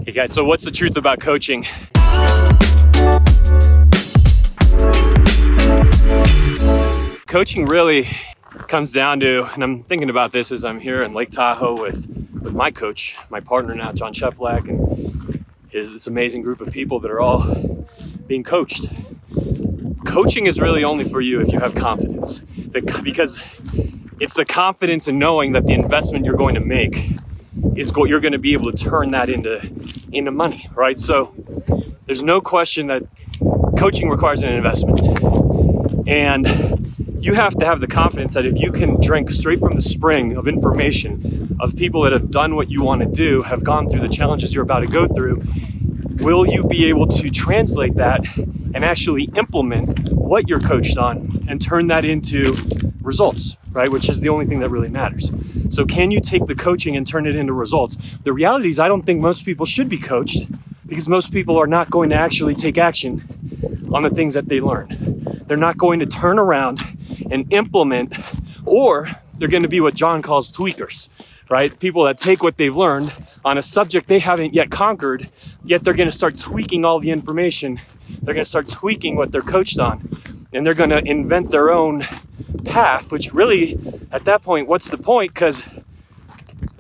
Hey guys, so what's the truth about coaching? Coaching really comes down to, and I'm thinking about this as I'm here in Lake Tahoe with my coach, my partner now, John Tallac, and this amazing group of people that are all being coached. Coaching is really only for you if you have confidence, because it's the confidence in knowing that the investment you're going to make you're going to be able to turn that into money, right? So there's no question that coaching requires an investment, and you have to have the confidence that if you can drink straight from the spring of information of people that have done what you want to do, have gone through the challenges you're about to go through, will you be able to translate that and actually implement what you're coached on and turn that into results, right? Which is the only thing that really matters. So can you take the coaching and turn it into results? The reality is I don't think most people should be coached, because most people are not going to actually take action on the things that they learn. They're not going to turn around and implement, or they're going to be what John calls tweakers, right? People that take what they've learned on a subject they haven't yet conquered, yet they're going to start tweaking all the information. They're going to start tweaking what they're coached on, and they're going to invent their own path, which really, at that point, what's the point? Because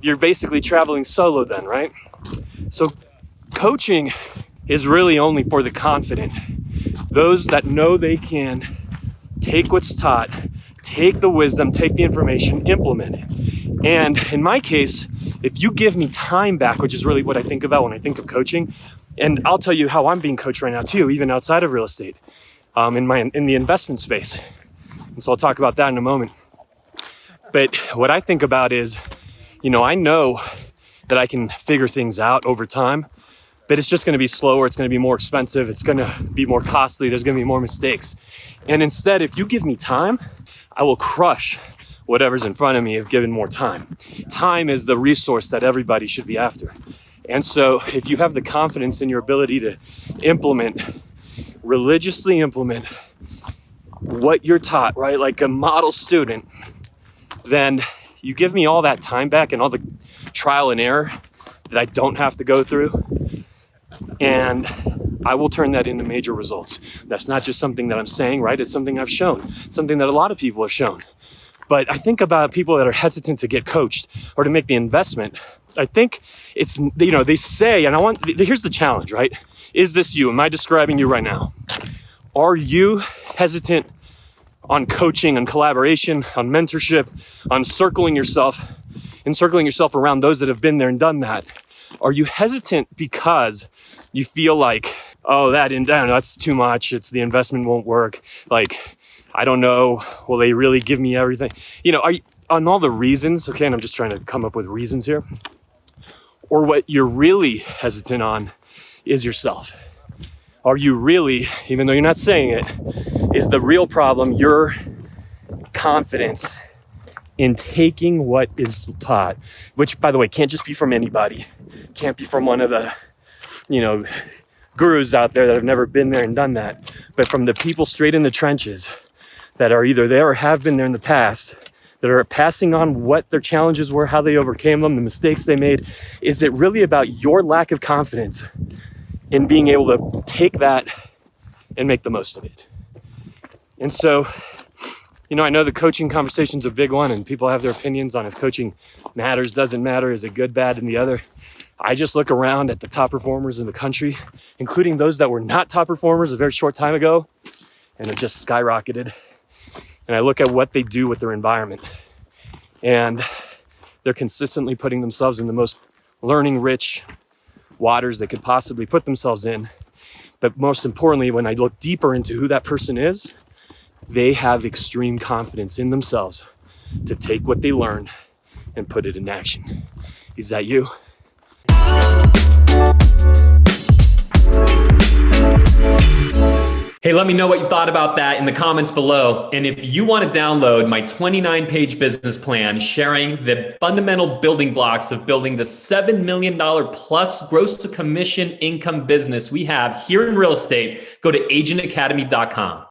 you're basically traveling solo then, right? So coaching is really only for the confident, those that know they can take what's taught, take the wisdom, take the information, implement it. And in my case, if you give me time back, which is really what I think about when I think of coaching, and I'll tell you how I'm being coached right now too, even outside of real estate, in the investment space. And so I'll talk about that in a moment. But what I think about is, I know that I can figure things out over time, but it's just going to be slower. It's going to be more expensive. It's going to be more costly. There's going to be more mistakes. And instead, if you give me time, I will crush whatever's in front of me if given more time. Time is the resource that everybody should be after. And so if you have the confidence in your ability to religiously implement what you're taught, right? Like a model student, then you give me all that time back and all the trial and error that I don't have to go through, and I will turn that into major results. That's not just something that I'm saying, right? It's something I've shown, something that a lot of people have shown. But I think about people that are hesitant to get coached or to make the investment. I think it's, they say, and here's the challenge, right? Is this you? Am I describing you right now? Are you hesitant on coaching, on collaboration, on mentorship, on encircling yourself around those that have been there and done that? Are you hesitant because you feel like, oh, that's too much. It's the investment won't work. Like, I don't know. Will they really give me everything? Are you, on all the reasons, okay, and I'm just trying to come up with reasons here. Or what you're really hesitant on is yourself. Are you really, even though you're not saying it, is the real problem your confidence in taking what is taught, which, by the way, can't just be from anybody, can't be from one of the, gurus out there that have never been there and done that, but from the people straight in the trenches that are either there or have been there in the past, that are passing on what their challenges were, how they overcame them, the mistakes they made. Is it really about your lack of confidence in being able to take that and make the most of it? And so, I know the coaching conversation's a big one, and people have their opinions on if coaching matters, doesn't matter, is it good, bad, and the other. I just look around at the top performers in the country, including those that were not top performers a very short time ago, and have just skyrocketed. And I look at what they do with their environment, and they're consistently putting themselves in the most learning-rich waters they could possibly put themselves in. But most importantly, when I look deeper into who that person is, they have extreme confidence in themselves to take what they learn and put it in action. Is that you? Hey, let me know what you thought about that in the comments below. And if you want to download my 29-page business plan sharing the fundamental building blocks of building the $7 million plus gross to commission income business we have here in real estate, go to agentacademy.com.